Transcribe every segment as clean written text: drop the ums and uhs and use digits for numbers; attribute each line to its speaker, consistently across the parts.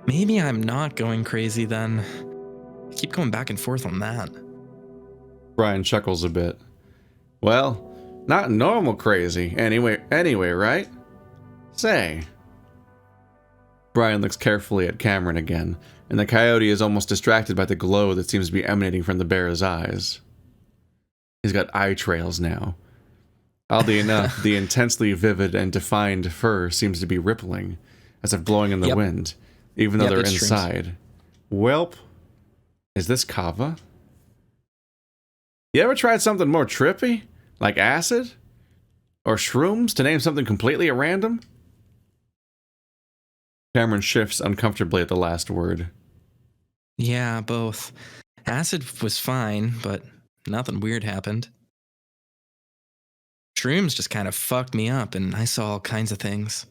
Speaker 1: Maybe I'm not going crazy then. I keep going back and forth on that.
Speaker 2: Brian chuckles a bit. Well, not normal crazy. Anyway, right? Say. Brian looks carefully at Cameron again, and the coyote is almost distracted by the glow that seems to be emanating from the bear's eyes. He's got eye trails now. Oddly enough, the intensely vivid and defined fur seems to be rippling, as if blowing in the wind, even though they're inside. Welp, is this kava? You ever tried something more trippy? Like acid? Or shrooms, to name something completely at random? Cameron shifts uncomfortably at the last word.
Speaker 1: Yeah, both. Acid was fine, but nothing weird happened. Shrooms just kind of fucked me up, and I saw all kinds of things.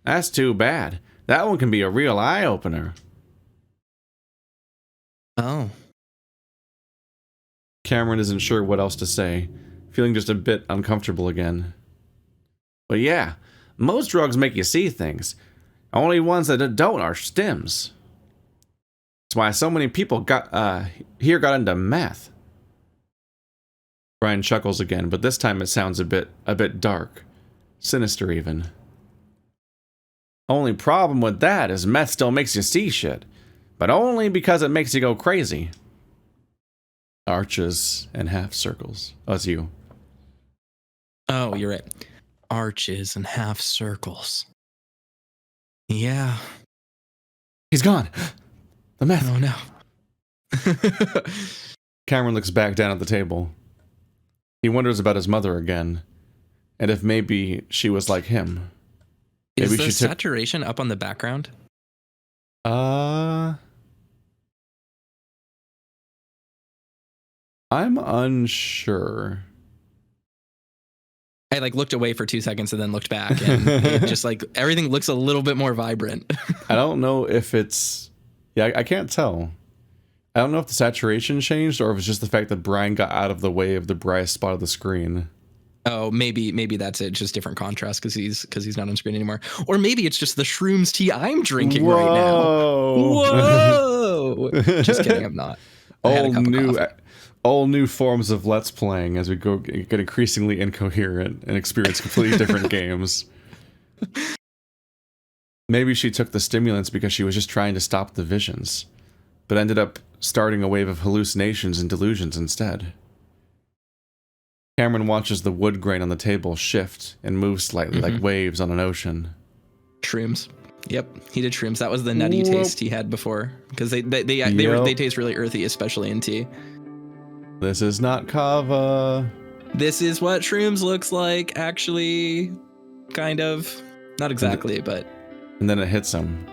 Speaker 2: That's too bad. That one can be a real eye-opener.
Speaker 1: Oh.
Speaker 2: Cameron isn't sure what else to say, feeling just a bit uncomfortable again. But yeah, most drugs make you see things. Only ones that don't are stims. That's why so many people got into meth. Brian chuckles again, but this time it sounds a bit dark. Sinister even. Only problem with that is meth still makes you see shit, but only because it makes you go crazy. Arches and half circles. Oh, it's you.
Speaker 1: Oh, you're right. Arches and half circles. Yeah.
Speaker 2: He's gone. The meth.
Speaker 1: Oh no.
Speaker 2: Cameron looks back down at the table. He wonders about his mother again, and if maybe she was like him.
Speaker 1: Is the saturation up on the background?
Speaker 2: I'm unsure.
Speaker 1: I looked away for 2 seconds and then looked back, and it just everything looks a little bit more vibrant.
Speaker 2: I don't know if it's... Yeah, I can't tell. I don't know if the saturation changed or if it's just the fact that Brian got out of the way of the brightest spot of the screen.
Speaker 1: Oh, maybe that's it. Just different contrast because he's not on screen anymore. Or maybe it's just the shrooms tea I'm drinking right now. Whoa! Just kidding, I'm not.
Speaker 2: All new forms of Let's Playing as we get increasingly incoherent and experience completely different games. Maybe she took the stimulants because she was just trying to stop the visions, but ended up starting a wave of hallucinations and delusions instead. Cameron watches the wood grain on the table shift and move slightly like waves on an ocean.
Speaker 1: Shrooms. Yep, he did shrooms. That was the nutty taste he had before, because they taste really earthy, especially in tea.
Speaker 2: This is not kava.
Speaker 1: This is what shrooms looks like, actually. Kind of. Not exactly, but...
Speaker 2: And then it hits him.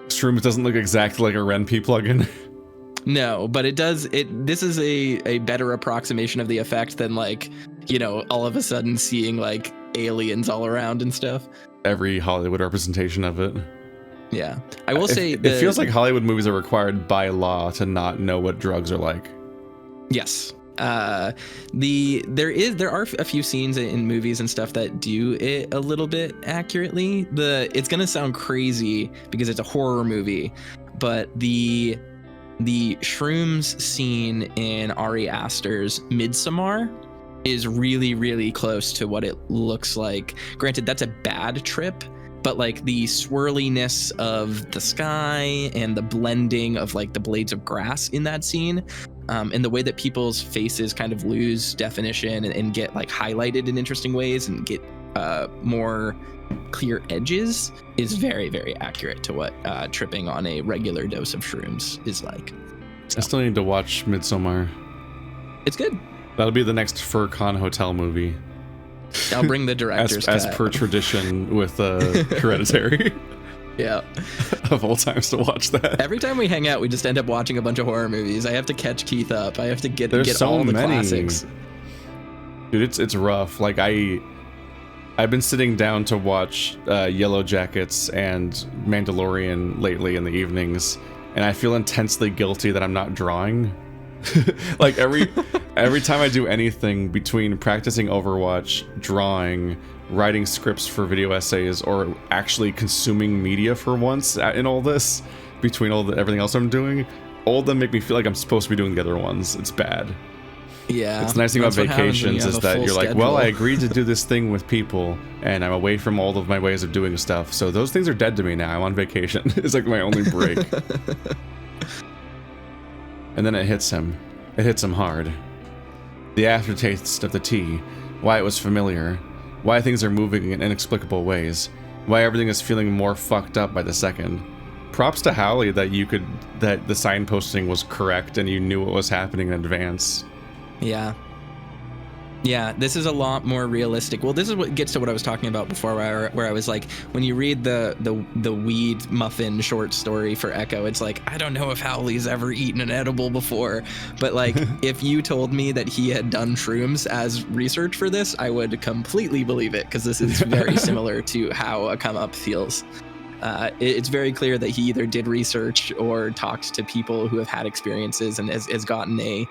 Speaker 2: Shrooms doesn't look exactly like a RenP plugin.
Speaker 1: No, but it does. This is a better approximation of the effect than all of a sudden seeing aliens all around and stuff.
Speaker 2: Every Hollywood representation of it.
Speaker 1: Yeah, I will say
Speaker 2: it feels like Hollywood movies are required by law to not know what drugs are like.
Speaker 1: Yes. There are a few scenes in movies and stuff that do it a little bit accurately. It's gonna sound crazy because it's a horror movie, but the shrooms scene in Ari Aster's Midsommar is really, really close to what it looks like. Granted, that's a bad trip, but the swirliness of the sky and the blending of the blades of grass in that scene, and the way that people's faces kind of lose definition and get highlighted in interesting ways and get more clear edges is very, very accurate to what tripping on a regular dose of shrooms is like. So,
Speaker 2: I still need to watch Midsommar.
Speaker 1: It's good.
Speaker 2: That'll be the next Furcon Hotel movie.
Speaker 1: I'll bring the director's
Speaker 2: as per tradition with Hereditary.
Speaker 1: Yeah.
Speaker 2: Of all times to watch that.
Speaker 1: Every time we hang out, we just end up watching a bunch of horror movies. I have to catch Keith up. I have to get
Speaker 2: so
Speaker 1: all the
Speaker 2: many
Speaker 1: classics.
Speaker 2: Dude, it's rough. I've been sitting down to watch Yellow Jackets and Mandalorian lately in the evenings, and I feel intensely guilty that I'm not drawing. Every time I do anything between practicing Overwatch, drawing, writing scripts for video essays or actually consuming media for once in all this, between everything else I'm doing, all of them make me feel like I'm supposed to be doing the other ones. It's bad.
Speaker 1: Yeah.
Speaker 2: It's the nice thing about vacations is that you're like, well, I agreed to do this thing with people, and I'm away from all of my ways of doing stuff. So those things are dead to me now. I'm on vacation. It's like my only break. And then it hits him. It hits him hard. The aftertaste of the tea, why it was familiar, why things are moving in inexplicable ways, why everything is feeling more fucked up by the second. Props to Howley that that the signposting was correct and you knew what was happening in advance.
Speaker 1: Yeah. Yeah, this is a lot more realistic. Well, this is what gets to what I was talking about before, where I was like, when you read the weed muffin short story for Echo, it's like, I don't know if Howley's ever eaten an edible before, but like, if you told me that he had done shrooms as research for this, I would completely believe it, because this is very similar to how a come up feels. It's very clear that he either did research or talked to people who have had experiences and has gotten a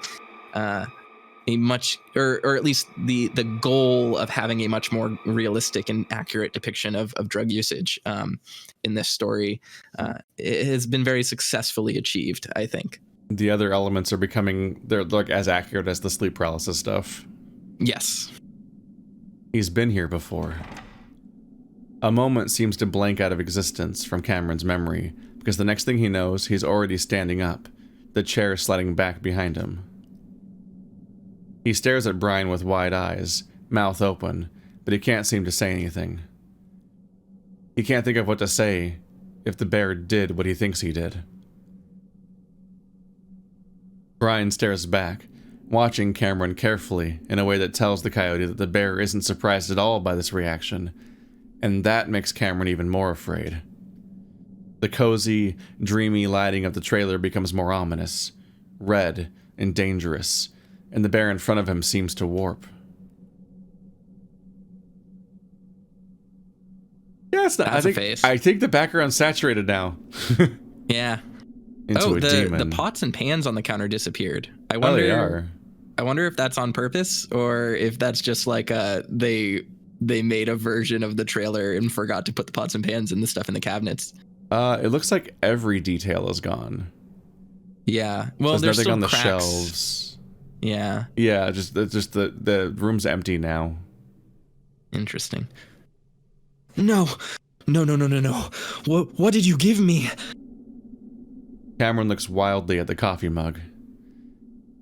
Speaker 1: much, or at least the goal of having a much more realistic and accurate depiction of drug usage in this story. It has been very successfully achieved, I think.
Speaker 2: The other elements are they're like as accurate as the sleep paralysis stuff.
Speaker 1: Yes.
Speaker 2: He's been here before. A moment seems to blank out of existence from Cameron's memory, because the next thing he knows, he's already standing up, the chair sliding back behind him. He stares at Brian with wide eyes, mouth open, but he can't seem to say anything. He can't think of what to say if the bear did what he thinks he did. Brian stares back, watching Cameron carefully in a way that tells the coyote that the bear isn't surprised at all by this reaction, and that makes Cameron even more afraid. The cozy, dreamy lighting of the trailer becomes more ominous, red and dangerous, and the bear in front of him seems to warp. Yeah, it's not. I think the background's saturated now.
Speaker 1: Yeah.
Speaker 2: Into a demon.
Speaker 1: The pots and pans on the counter disappeared. I wonder.
Speaker 2: They are.
Speaker 1: I wonder if that's on purpose or if that's just like they made a version of the trailer and forgot to put the pots and pans and the stuff in the cabinets.
Speaker 2: It looks like every detail is gone.
Speaker 1: Yeah. Well,
Speaker 2: there's nothing
Speaker 1: still
Speaker 2: on the
Speaker 1: cracks.
Speaker 2: shelves.
Speaker 1: Yeah.
Speaker 2: Yeah, just the room's empty now.
Speaker 1: Interesting. No. What did you give me?
Speaker 2: Cameron looks wildly at the coffee mug.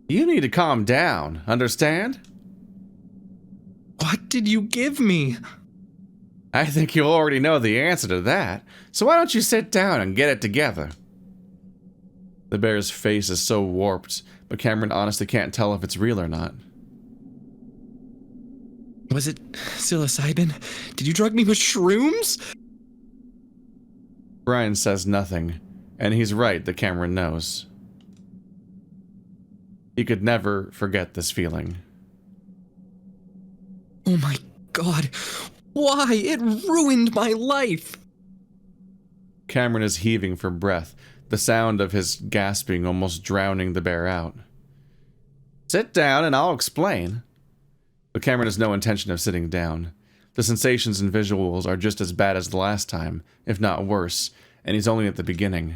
Speaker 2: You need to calm down, understand?
Speaker 1: What did you give me?
Speaker 2: I think you already know the answer to that, so why don't you sit down and get it together? The bear's face is so warped, but Cameron honestly can't tell if it's real or not.
Speaker 1: Was it psilocybin? Did you drug me with shrooms?
Speaker 2: Brian says nothing, and he's right that Cameron knows. He could never forget this feeling.
Speaker 1: Oh my God. Why? It ruined my life.
Speaker 2: Cameron is heaving for breath, the sound of his gasping almost drowning the bear out. Sit down and I'll explain. But Cameron has no intention of sitting down. The sensations and visuals are just as bad as the last time, if not worse, and he's only at the beginning.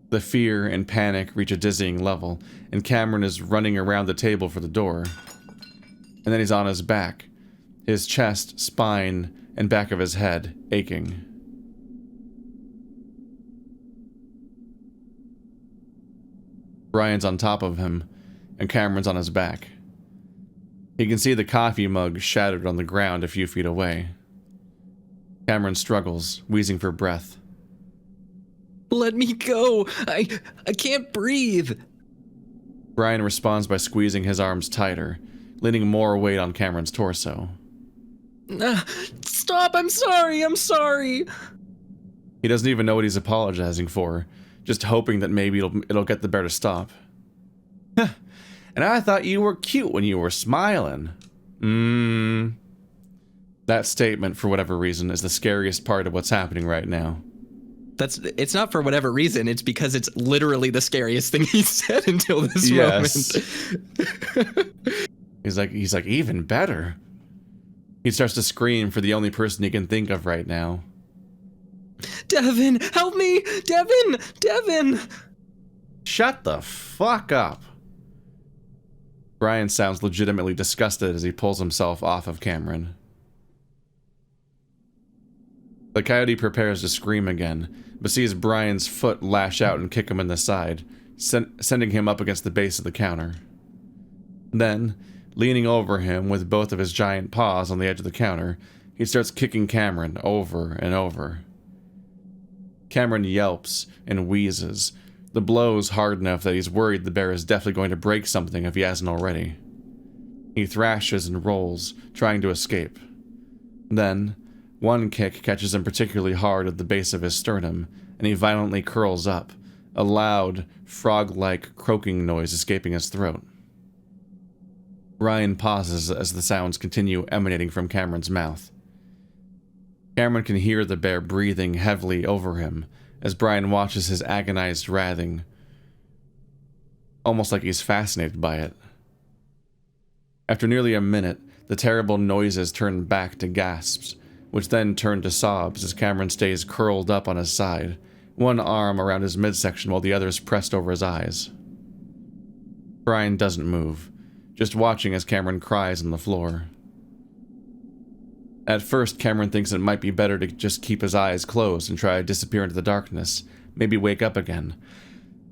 Speaker 2: The fear and panic reach a dizzying level, and Cameron is running around the table for the door. And then he's on his back, his chest, spine, and back of his head aching. Brian's on top of him, and Cameron's on his back. He can see the coffee mug shattered on the ground a few feet away. Cameron struggles, wheezing for breath.
Speaker 1: Let me go. I can't breathe.
Speaker 2: Brian responds by squeezing his arms tighter, leaning more weight on Cameron's torso.
Speaker 1: Stop, I'm sorry.
Speaker 2: He doesn't even know what he's apologizing for, just hoping that maybe it'll get the bear to stop. And I thought you were cute when you were smiling. That statement, for whatever reason, is the scariest part of what's happening right now.
Speaker 1: It's not for whatever reason, it's because it's literally the scariest thing he said until this moment.
Speaker 2: He's like, even better. He starts to scream for the only person he can think of right now.
Speaker 1: Devin, help me! Devin! Devin!
Speaker 2: Shut the fuck up. Brian sounds legitimately disgusted as he pulls himself off of Cameron. The coyote prepares to scream again, but sees Brian's foot lash out and kick him in the side, sending him up against the base of the counter. Then, leaning over him with both of his giant paws on the edge of the counter, he starts kicking Cameron over and over. Cameron yelps and wheezes, the blows hard enough that he's worried the bear is definitely going to break something if he hasn't already. He thrashes and rolls, trying to escape. Then, one kick catches him particularly hard at the base of his sternum, and he violently curls up, a loud, frog-like croaking noise escaping his throat. Ryan pauses as the sounds continue emanating from Cameron's mouth. Cameron can hear the bear breathing heavily over him as Brian watches his agonized writhing, almost like he's fascinated by it. After nearly a minute, the terrible noises turn back to gasps, which then turn to sobs as Cameron stays curled up on his side, one arm around his midsection while the other is pressed over his eyes. Brian doesn't move, just watching as Cameron cries on the floor. At first, Cameron thinks it might be better to just keep his eyes closed and try to disappear into the darkness, maybe wake up again,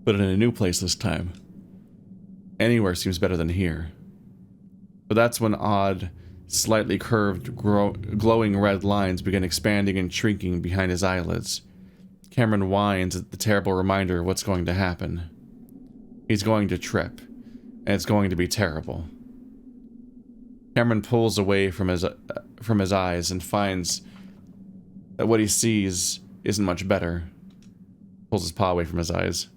Speaker 2: but in a new place this time. Anywhere seems better than here. But that's when odd, slightly curved, glowing red lines begin expanding and shrinking behind his eyelids. Cameron whines at the terrible reminder of what's going to happen. He's going to trip, and it's going to be terrible. Cameron pulls away from his eyes and finds that what he sees isn't much better. Pulls his paw away from his eyes.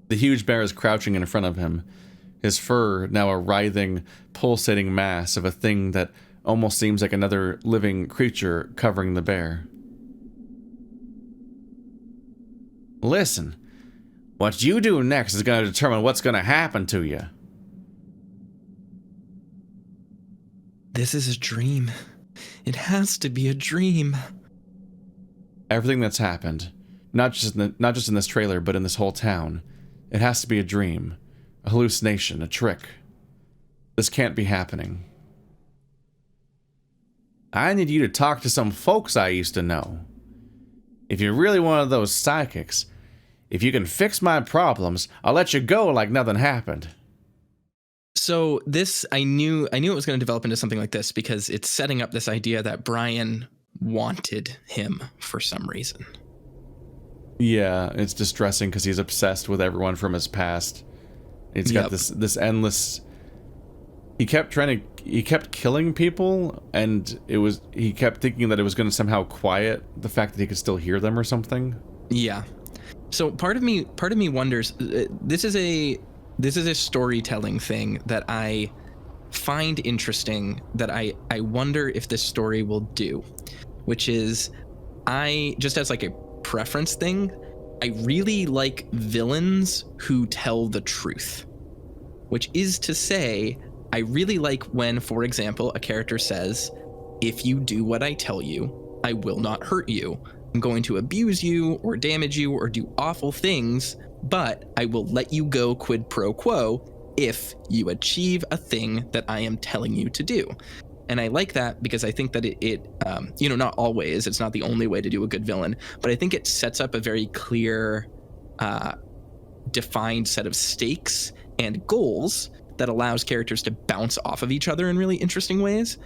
Speaker 2: The huge bear is crouching in front of him, his fur now a writhing, pulsating mass of a thing that almost seems like another living creature covering the bear. Listen, what you do next is going to determine what's going to happen to you.
Speaker 1: This is a dream. It has to be a dream.
Speaker 2: Everything that's happened, not just in this trailer, but in this whole town, it has to be a dream, a hallucination, a trick. This can't be happening. I need you to talk to some folks I used to know. If you're really one of those psychics, if you can fix my problems, I'll let you go like nothing happened.
Speaker 1: So this, I knew it was going to develop into something like this because it's setting up this idea that Brian wanted him for some reason.
Speaker 2: Yeah, it's distressing because he's obsessed with everyone from his past. He's got this endless. He kept killing people, and he kept thinking that it was going to somehow quiet the fact that he could still hear them or something.
Speaker 1: Yeah. So part of me wonders. This is a storytelling thing that I find interesting, that I wonder if this story will do, which is, I just as like a preference thing, I really like villains who tell the truth, which is to say, I really like when, for example, a character says, if you do what I tell you, I will not hurt you. I'm going to abuse you or damage you or do awful things, but I will let you go quid pro quo if you achieve a thing that I am telling you to do. And I like that because I think that it not always, it's not the only way to do a good villain, but I think it sets up a very clear, defined set of stakes and goals that allows characters to bounce off of each other in really interesting ways.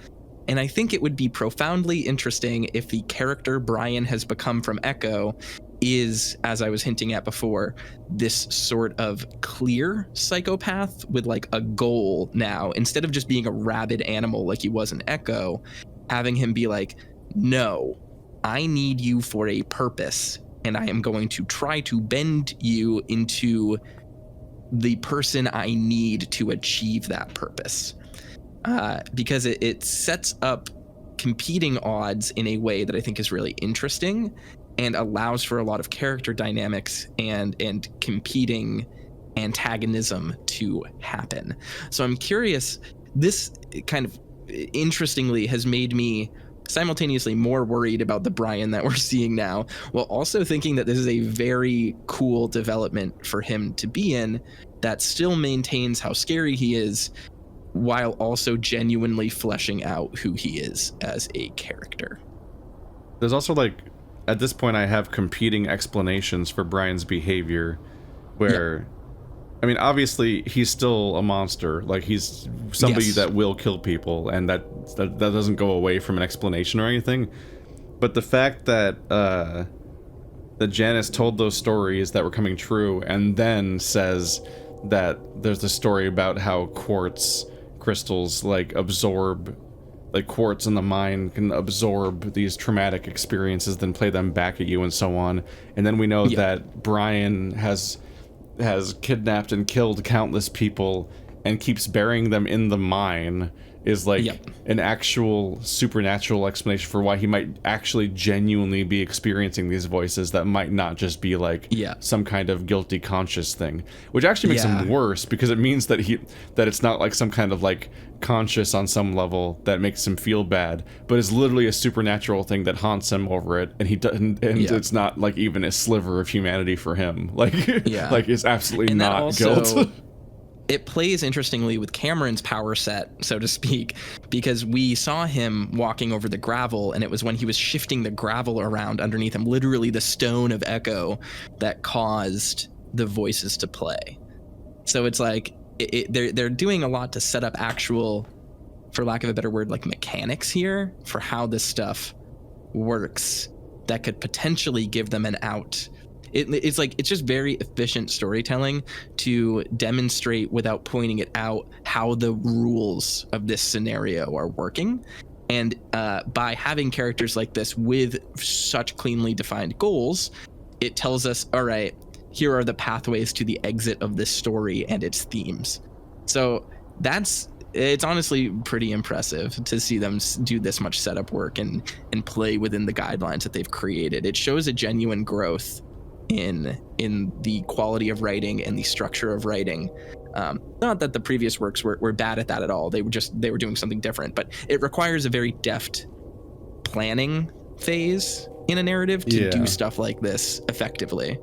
Speaker 1: And I think it would be profoundly interesting if the character Brian has become from Echo is, as I was hinting at before, this sort of clear psychopath with like a goal now, instead of just being a rabid animal like he was in Echo, having him be like, no, I need you for a purpose, and I am going to try to bend you into the person I need to achieve that purpose. Because it sets up competing odds in a way that I think is really interesting and allows for a lot of character dynamics and competing antagonism to happen. So I'm curious, this kind of interestingly has made me simultaneously more worried about the Brian that we're seeing now, while also thinking that this is a very cool development for him to be in that still maintains how scary he is while also genuinely fleshing out who he is as a character.
Speaker 2: There's also, like, at this point I have competing explanations for Brian's behavior where, yep. I mean, obviously he's still a monster. Like, he's somebody
Speaker 1: Yes.
Speaker 2: that will kill people, and that doesn't go away from an explanation or anything. But the fact that Janice told those stories that were coming true, and then says that there's a story about how quartz crystals, like, absorb, like, quartz in the mind can absorb these traumatic experiences, then play them back at you and so on. And then we know that Brian has kidnapped and killed countless people and keeps burying them in the mine, is like an actual supernatural explanation for why he might actually genuinely be experiencing these voices that might not just be like some kind of guilty conscious thing, which actually makes him worse, because it means that it's not like some kind of like conscious on some level that makes him feel bad, but it's literally a supernatural thing that haunts him over it, and he doesn't, and it's not like even a sliver of humanity for him, like like it's absolutely not guilt.
Speaker 1: It plays interestingly with Cameron's power set, so to speak, because we saw him walking over the gravel, and it was when he was shifting the gravel around underneath him, literally the stone of echo, that caused the voices to play. So it's like they're doing a lot to set up actual, for lack of a better word, like mechanics here for how this stuff works that could potentially give them an out. It's like, it's just very efficient storytelling to demonstrate without pointing it out how the rules of this scenario are working. And by having characters like this with such cleanly defined goals, it tells us, all right, here are the pathways to the exit of this story and its themes. So it's honestly pretty impressive to see them do this much setup work and play within the guidelines that they've created. It shows a genuine growth in the quality of writing and the structure of writing. Not that the previous works were bad at that at all. They were doing something different, but it requires a very deft planning phase in a narrative to do stuff like this effectively.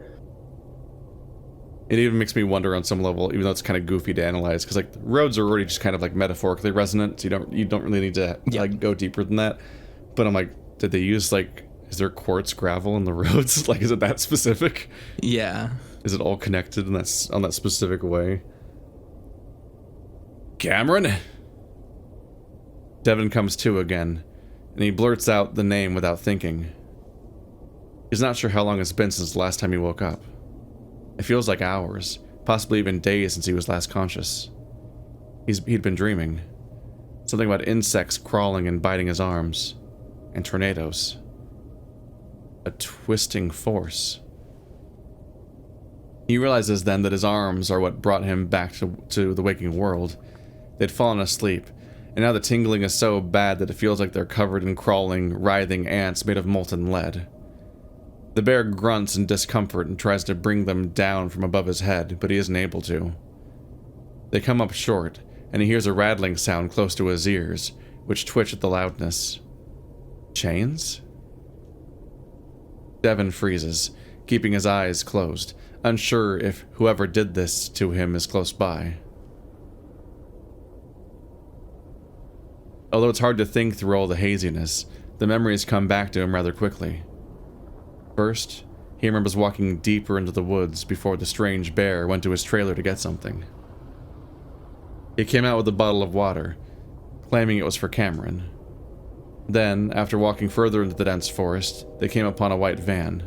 Speaker 2: It even makes me wonder on some level, even though it's kind of goofy to analyze, because like roads are already just kind of like metaphorically resonant, so you don't really need to like go deeper than that. But I'm like, did they use like, is there quartz gravel in the roads? Like, is it that specific?
Speaker 1: Yeah.
Speaker 2: Is it all connected in on that specific way? Cameron? Devin comes to again, and he blurts out the name without thinking. He's not sure how long it's been since the last time he woke up. It feels like hours, possibly even days since he was last conscious. He'd been dreaming. Something about insects crawling and biting his arms, and tornadoes. A twisting force. He realizes then that his arms are what brought him back to the waking world. They'd fallen asleep, and now the tingling is so bad that it feels like they're covered in crawling, writhing ants made of molten lead. The bear grunts in discomfort and tries to bring them down from above his head, but he isn't able to. They come up short, and he hears a rattling sound close to his ears, which twitch at the loudness. Chains? Devin freezes, keeping his eyes closed, unsure if whoever did this to him is close by. Although it's hard to think through all the haziness, the memories come back to him rather quickly. First, he remembers walking deeper into the woods before the strange bear went to his trailer to get something. He came out with a bottle of water, claiming it was for Cameron. Then, after walking further into the dense forest, they came upon a white van.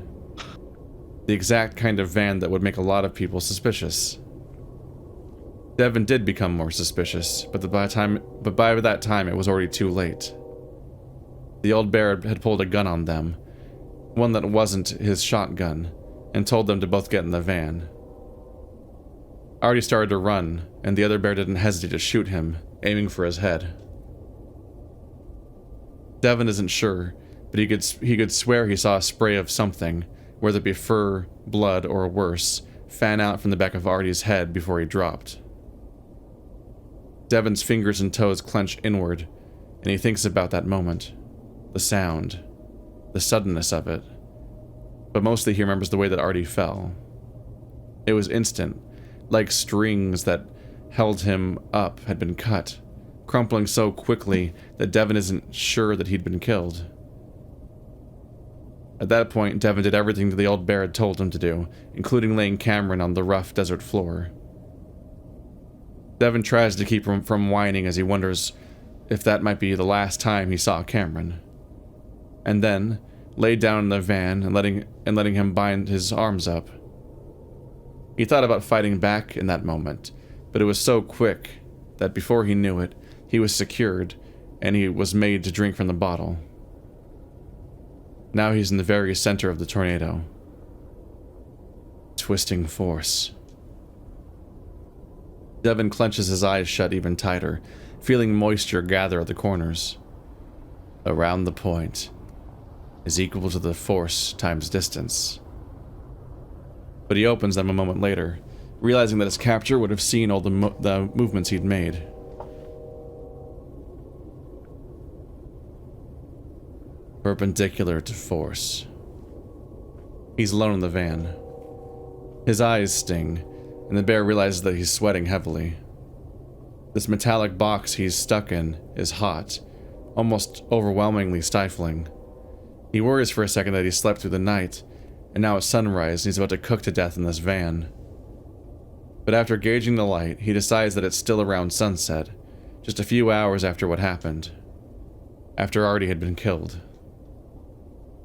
Speaker 2: The exact kind of van that would make a lot of people suspicious. Devin did become more suspicious, but by that time it was already too late. The old bear had pulled a gun on them, one that wasn't his shotgun, and told them to both get in the van. Artie started to run, and the other bear didn't hesitate to shoot him, aiming for his head. Devin isn't sure, but he could swear he saw a spray of something, whether it be fur, blood, or worse, fan out from the back of Artie's head before he dropped. Devin's fingers and toes clenched inward, and he thinks about that moment, the sound, the suddenness of it. But mostly he remembers the way that Artie fell. It was instant, like strings that held him up had been cut, crumpling so quickly that Devin isn't sure that he'd been killed. At that point, Devin did everything that the old bear had told him to do, including laying Cameron on the rough desert floor. Devin tries to keep him from whining as he wonders if that might be the last time he saw Cameron. And then, laid down in the van and letting him bind his arms up. He thought about fighting back in that moment, but it was so quick that before he knew it, he was secured and he was made to drink from the bottle. Now he's in the very center of the tornado. Twisting force. Devin clenches his eyes shut even tighter, feeling moisture gather at the corners. Around the point is equal to the force times distance. But he opens them a moment later, realizing that his capture would have seen all the movements he'd made. Perpendicular to force. He's alone in the van. His eyes sting, and the bear realizes that he's sweating heavily. This metallic box he's stuck in is hot, almost overwhelmingly stifling. He worries for a second that he slept through the night, and now it's sunrise and he's about to cook to death in this van. But after gauging the light, he decides that it's still around sunset, just a few hours after what happened. After Artie had been killed.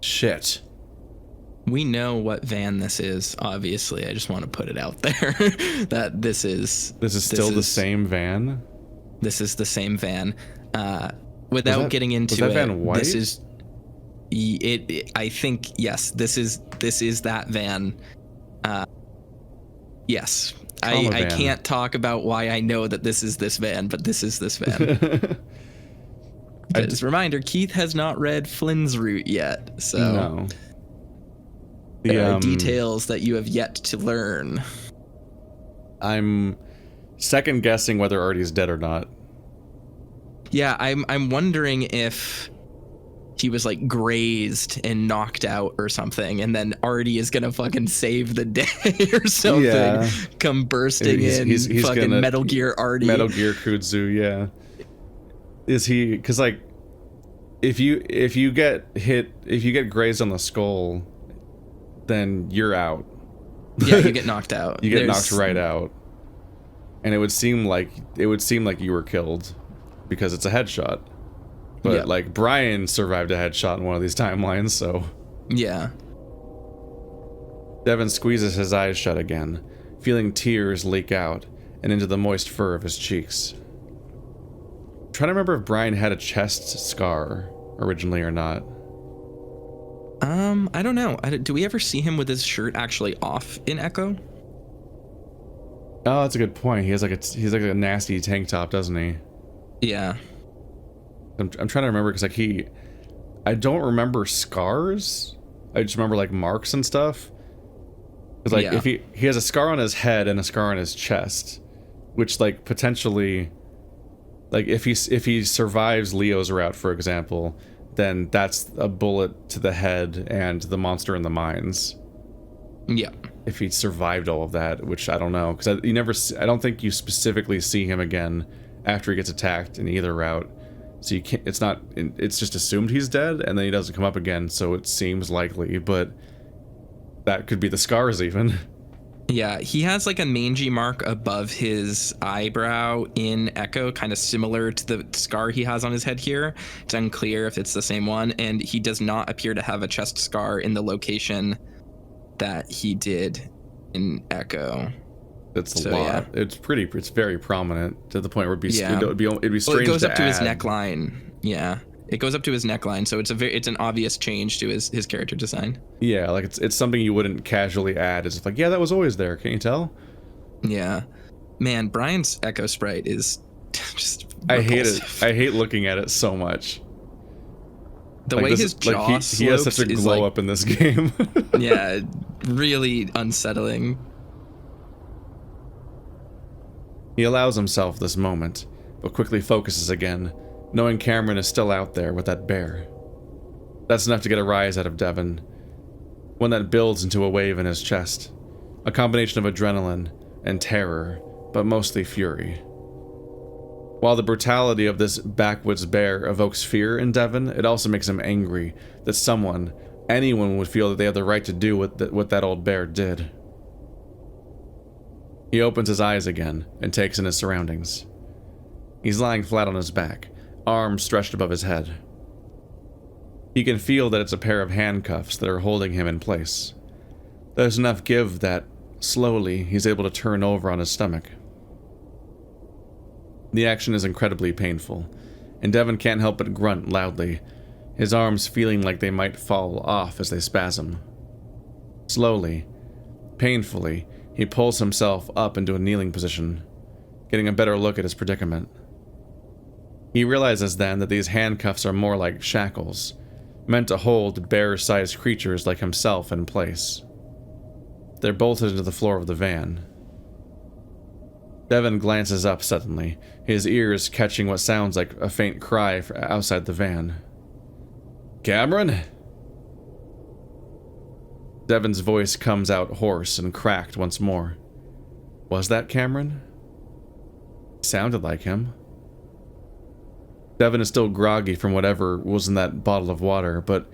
Speaker 2: Shit.
Speaker 1: We know what van this is, obviously. I just want to put it out there that this is
Speaker 2: still the same van?
Speaker 1: This is the same van. Without getting into
Speaker 2: was that van white?
Speaker 1: This is I think yes, this is that van. Yes. I can't talk about why I know that this is this van, but this is this van. As a reminder, Keith has not read Flynn's Route yet, so
Speaker 2: no.
Speaker 1: There are details that you have yet to learn.
Speaker 2: I'm second guessing whether Artie's dead or not.
Speaker 1: Yeah, I'm wondering if he was like grazed and knocked out or something, and then Artie is gonna fucking save the day or something. Yeah. Come bursting in, he's fucking Metal Gear Artie.
Speaker 2: Metal Gear Kudzu, yeah. Is he? Because like, if you get grazed on the skull, then you're out.
Speaker 1: Yeah, you get knocked out.
Speaker 2: You get knocked right out, and it would seem like you were killed because it's a headshot. But like Brian survived a headshot in one of these timelines, so
Speaker 1: yeah.
Speaker 2: Devin squeezes his eyes shut again, feeling tears leak out and into the moist fur of his cheeks. I'm trying to remember if Brian had a chest scar originally or not.
Speaker 1: I don't know. Do we ever see him with his shirt actually off in Echo?
Speaker 2: Oh, that's a good point. He's like a nasty tank top, doesn't he?
Speaker 1: Yeah.
Speaker 2: I'm trying to remember because like I don't remember scars. I just remember like marks and stuff. Because like if he has a scar on his head and a scar on his chest, which like potentially, like if he survives Leo's route, for example, then that's a bullet to the head and the monster in the mines.
Speaker 1: Yeah.
Speaker 2: If he survived all of that, which I don't know, because I don't think you specifically see him again after he gets attacked in either route. So you can't. It's just assumed he's dead, and then he doesn't come up again. So it seems likely, but that could be the scars even.
Speaker 1: Yeah, he has like a mangy mark above his eyebrow in Echo, kind of similar to the scar he has on his head here. It's unclear if it's the same one, and he does not appear to have a chest scar in the location that he did in Echo.
Speaker 2: It's a lot. Yeah. It's very prominent to the point where it'd be strange.
Speaker 1: Well, it goes up to his neckline. Yeah. It goes up to his neckline, so it's an obvious change to his character design.
Speaker 2: Yeah, like it's something you wouldn't casually add. It's like, yeah, that was always there. Can you tell?
Speaker 1: Yeah, man, Brian's Echo Sprite is just repulsive.
Speaker 2: I hate it. I hate looking at it so much.
Speaker 1: The way his jaw slopes
Speaker 2: he has such a glow up in this game.
Speaker 1: Yeah, really unsettling.
Speaker 2: He allows himself this moment, but quickly focuses again, knowing Cameron is still out there with that bear. That's enough to get a rise out of Devon, one that builds into a wave in his chest, a combination of adrenaline and terror, but mostly fury. While the brutality of this backwoods bear evokes fear in Devon, it also makes him angry that anyone would feel that they have the right to do what that old bear did. He opens his eyes again and takes in his surroundings. He's lying flat on his back, arms stretched above his head. He can feel that it's a pair of handcuffs that are holding him in place. There's enough give that, slowly, he's able to turn over on his stomach. The action is incredibly painful, and Devon can't help but grunt loudly, his arms feeling like they might fall off as they spasm. Slowly, painfully, he pulls himself up into a kneeling position, getting a better look at his predicament. He realizes then that these handcuffs are more like shackles, meant to hold bear-sized creatures like himself in place. They're bolted into the floor of the van. Devon glances up suddenly, his ears catching what sounds like a faint cry outside the van. "Cameron?" Devon's voice comes out hoarse and cracked once more. Was that Cameron? Sounded like him. Devon is still groggy from whatever was in that bottle of water, but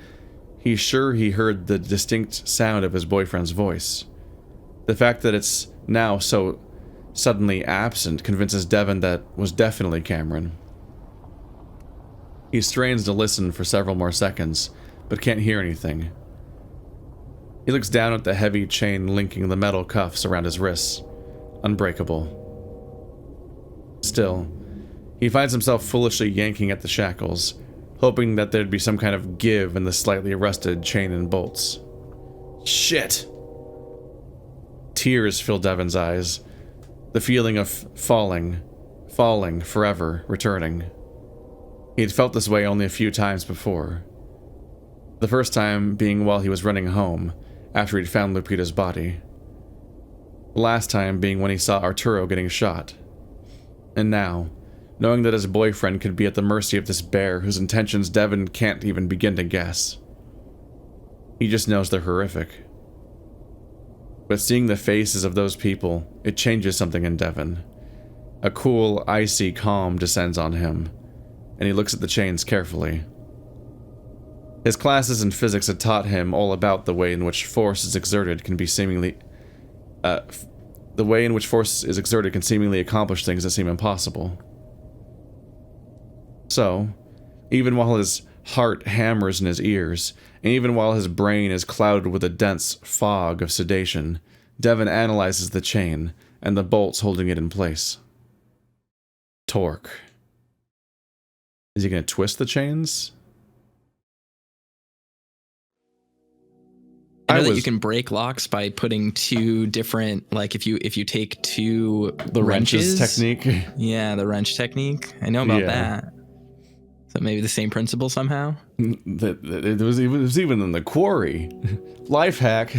Speaker 2: he's sure he heard the distinct sound of his boyfriend's voice. The fact that it's now so suddenly absent convinces Devon that was definitely Cameron. He strains to listen for several more seconds, but can't hear anything. He looks down at the heavy chain linking the metal cuffs around his wrists, unbreakable. Still, he finds himself foolishly yanking at the shackles, hoping that there'd be some kind of give in the slightly rusted chain and bolts. Shit! Tears fill Devon's eyes, the feeling of falling forever, returning. He'd felt this way only a few times before. The first time being while he was running home, after he'd found Lupita's body. The last time being when he saw Arturo getting shot. And now, knowing that his boyfriend could be at the mercy of this bear whose intentions Devon can't even begin to guess. He just knows they're horrific. But seeing the faces of those people, it changes something in Devon. A cool, icy calm descends on him, and he looks at the chains carefully. His classes in physics had taught him all about the way in which force is exerted can seemingly accomplish things that seem impossible. So, even while his heart hammers in his ears, and even while his brain is clouded with a dense fog of sedation, Devon analyzes the chain and the bolts holding it in place. Torque. Is he going to twist the chains?
Speaker 1: I know that you can break locks by putting two different, like if you take two
Speaker 2: the wrenches technique.
Speaker 1: Yeah, the wrench technique. I know about that. So maybe the same principle somehow.
Speaker 2: It was even in the quarry. Life hack.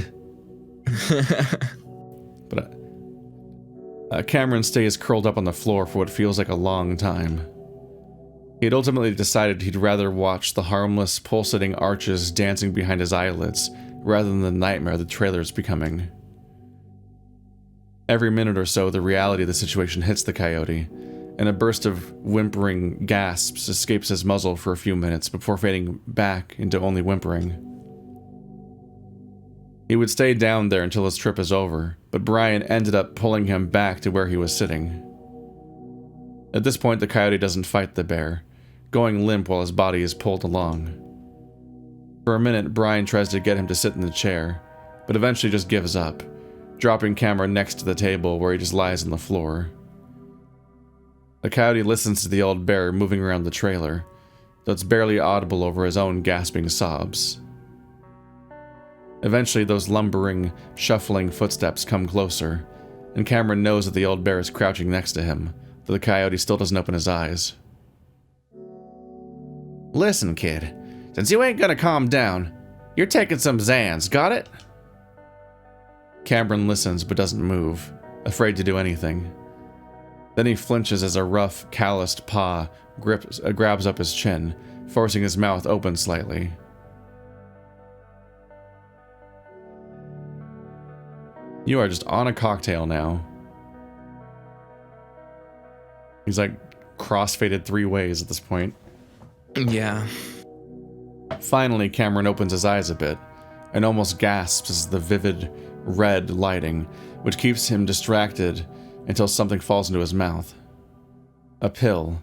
Speaker 2: But Cameron stays curled up on the floor for what feels like a long time. He had ultimately decided he'd rather watch the harmless, pulsating arches dancing behind his eyelids rather than the nightmare the trailer is becoming. Every minute or so, the reality of the situation hits the coyote, and a burst of whimpering gasps escapes his muzzle for a few minutes before fading back into only whimpering. He would stay down there until his trip is over, but Brian ended up pulling him back to where he was sitting. At this point, the coyote doesn't fight the bear, going limp while his body is pulled along. For a minute, Brian tries to get him to sit in the chair, but eventually just gives up, dropping Cameron next to the table where he just lies on the floor. The coyote listens to the old bear moving around the trailer, though it's barely audible over his own gasping sobs. Eventually, those lumbering, shuffling footsteps come closer, and Cameron knows that the old bear is crouching next to him, though the coyote still doesn't open his eyes. "Listen, kid. Since you ain't gonna calm down, you're taking some Xans, got it?" Cameron listens but doesn't move, afraid to do anything. Then he flinches as a rough, calloused paw grabs up his chin, forcing his mouth open slightly. You are just on a cocktail now. He's like crossfaded 3 ways at this point.
Speaker 1: Yeah.
Speaker 2: Finally, Cameron opens his eyes a bit and almost gasps as the vivid red lighting, which keeps him distracted until something falls into his mouth. A pill,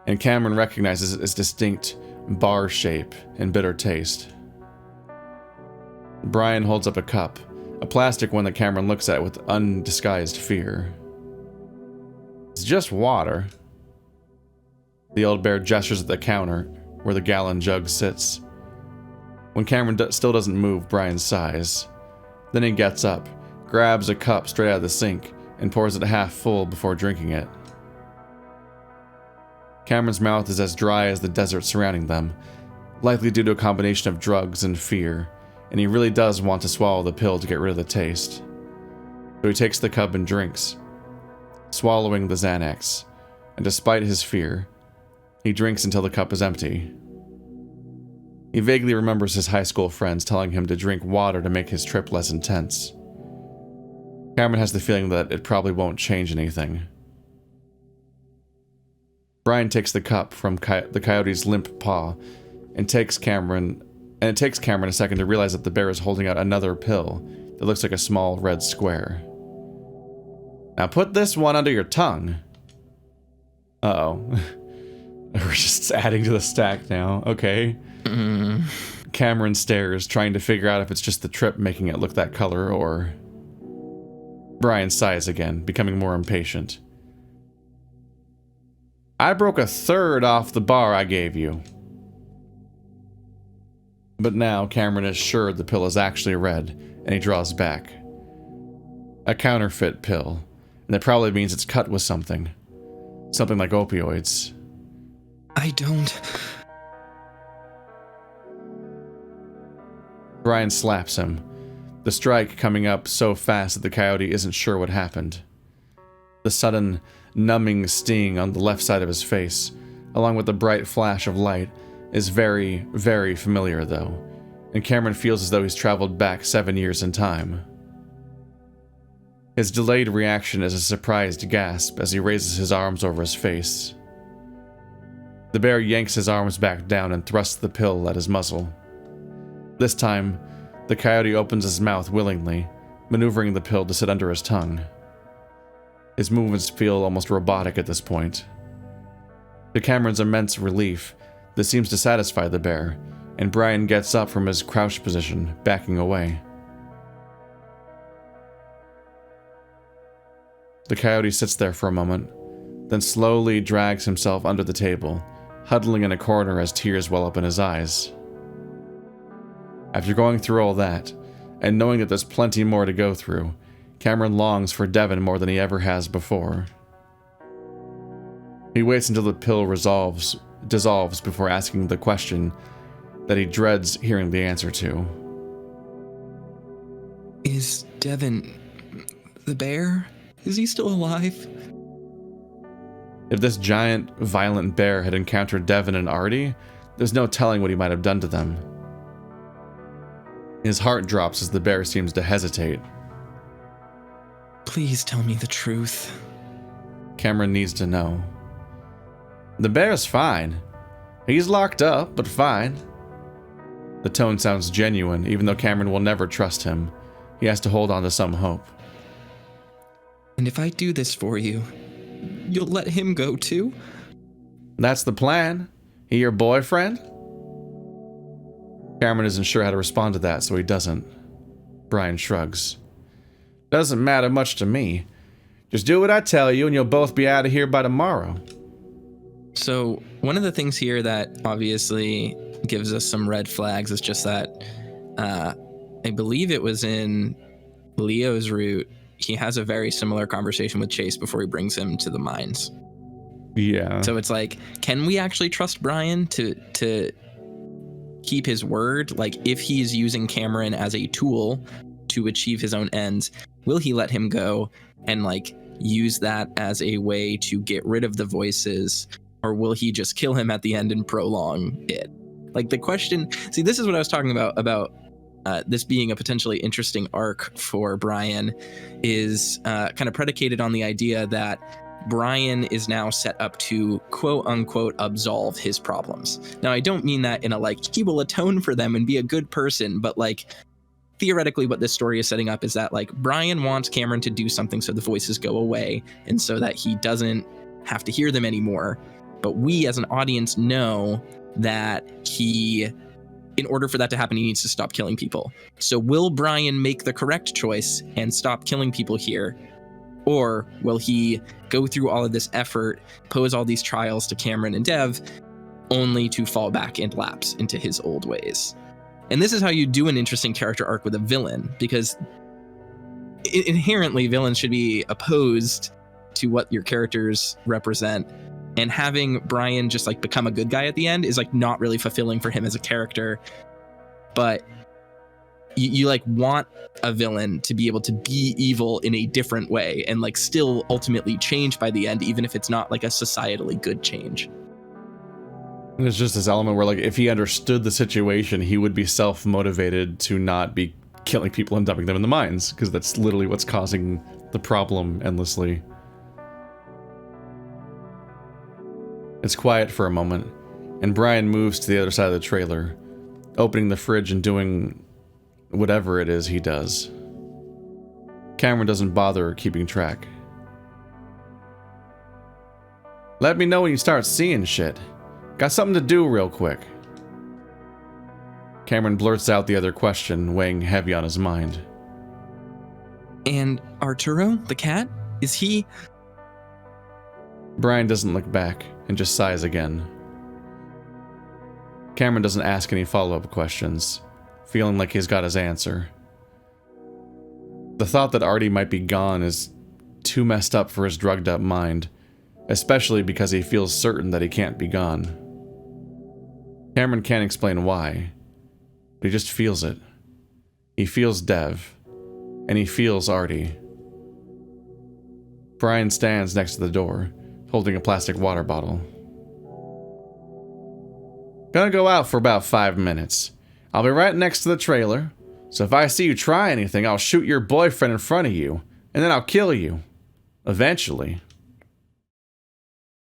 Speaker 2: and Cameron recognizes its distinct bar shape and bitter taste. Brian holds up a cup, a plastic one that Cameron looks at with undisguised fear. It's just water. The old bear gestures at the counter where the gallon jug sits. When Cameron still doesn't move, Brian sighs. Then he gets up, grabs a cup straight out of the sink, and pours it half full before drinking it. Cameron's mouth is as dry as the desert surrounding them, likely due to a combination of drugs and fear, and he really does want to swallow the pill to get rid of the taste. So he takes the cup and drinks, swallowing the Xanax, and despite his fear, he drinks until the cup is empty. He vaguely remembers his high school friends telling him to drink water to make his trip less intense. Cameron has the feeling that it probably won't change anything. Brian takes the cup from the coyote's limp paw and it takes Cameron a second to realize that the bear is holding out another pill that looks like a small red square. Now put this one under your tongue. Uh-oh. We're just adding to the stack now. Okay. Cameron stares, trying to figure out if it's just the trip making it look that color or... Brian sighs again, becoming more impatient. I broke a third off the bar I gave you. But now Cameron is sure the pill is actually red, and he draws back. A counterfeit pill, and that probably means it's cut with something. Something like opioids.
Speaker 1: I don't...
Speaker 2: Brian slaps him, the strike coming up so fast that the coyote isn't sure what happened. The sudden, numbing sting on the left side of his face, along with the bright flash of light, is very, very familiar though, and Cameron feels as though he's traveled back 7 years in time. His delayed reaction is a surprised gasp as he raises his arms over his face. The bear yanks his arms back down and thrusts the pill at his muzzle. This time, the coyote opens his mouth willingly, maneuvering the pill to sit under his tongue. His movements feel almost robotic at this point. To Cameron's immense relief, this seems to satisfy the bear, and Brian gets up from his crouched position, backing away. The coyote sits there for a moment, then slowly drags himself under the table, huddling in a corner as tears well up in his eyes. After going through all that, and knowing that there's plenty more to go through, Cameron longs for Devon more than he ever has before. He waits until the pill dissolves before asking the question that he dreads hearing the answer to.
Speaker 1: Is Devon the bear? Is he still alive?
Speaker 2: If this giant, violent bear had encountered Devon and Artie, there's no telling what he might have done to them. His heart drops as the bear seems to hesitate.
Speaker 1: Please tell me the truth.
Speaker 2: Cameron needs to know. The bear's fine. He's locked up, but fine. The tone sounds genuine, even though Cameron will never trust him. He has to hold on to some hope.
Speaker 1: And if I do this for you, you'll let him go too?
Speaker 2: That's the plan. He your boyfriend? Cameron isn't sure how to respond to that, so he doesn't. Brian shrugs. Doesn't matter much to me. Just do what I tell you and you'll both be out of here by tomorrow.
Speaker 1: So, one of the things here that obviously gives us some red flags is just that I believe it was in Leo's route. He has a very similar conversation with Chase before he brings him to the mines.
Speaker 2: Yeah.
Speaker 1: So it's like, can we actually trust Brian to keep his word? Like, if he's using Cameron as a tool to achieve his own ends, will he let him go and like use that as a way to get rid of the voices, or will he just kill him at the end and prolong it? Like, the question, see, this is what I was talking about this being a potentially interesting arc for Brian, is kind of predicated on the idea that Brian is now set up to quote unquote absolve his problems. Now, I don't mean that in a like he will atone for them and be a good person, but like theoretically what this story is setting up is that like Brian wants Cameron to do something so the voices go away and so that he doesn't have to hear them anymore. But we as an audience know that in order for that to happen, he needs to stop killing people. So will Brian make the correct choice and stop killing people here? Or will he go through all of this effort, pose all these trials to Cameron and Dev, only to fall back and lapse into his old ways? And this is how you do an interesting character arc with a villain, because inherently villains should be opposed to what your characters represent. And having Brian just like become a good guy at the end is like not really fulfilling for him as a character. But you like want a villain to be able to be evil in a different way and like still ultimately change by the end, even if it's not like a societally good change.
Speaker 2: There's just this element where like if he understood the situation, he would be self-motivated to not be killing people and dumping them in the mines, because that's literally what's causing the problem endlessly. It's quiet for a moment, and Brian moves to the other side of the trailer, opening the fridge and doing whatever it is he does. Cameron doesn't bother keeping track. Let me know when you start seeing shit. Got something to do real quick. Cameron blurts out the other question, weighing heavy on his mind.
Speaker 1: And Arturo, the cat, is he...
Speaker 2: Brian doesn't look back and just sighs again. Cameron doesn't ask any follow-up questions, feeling like he's got his answer. The thought that Artie might be gone is too messed up for his drugged-up mind, especially because he feels certain that he can't be gone. Cameron can't explain why, but he just feels it. He feels Dev, and he feels Artie. Brian stands next to the door, holding a plastic water bottle. Gonna go out for about 5 minutes. I'll be right next to the trailer, so if I see you try anything, I'll shoot your boyfriend in front of you, and then I'll kill you. Eventually.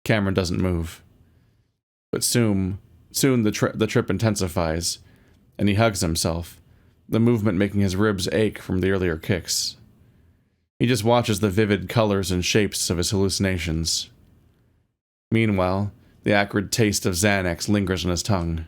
Speaker 2: Cameron doesn't move. But soon the trip intensifies, and he hugs himself, the movement making his ribs ache from the earlier kicks. He just watches the vivid colors and shapes of his hallucinations. Meanwhile, the acrid taste of Xanax lingers on his tongue.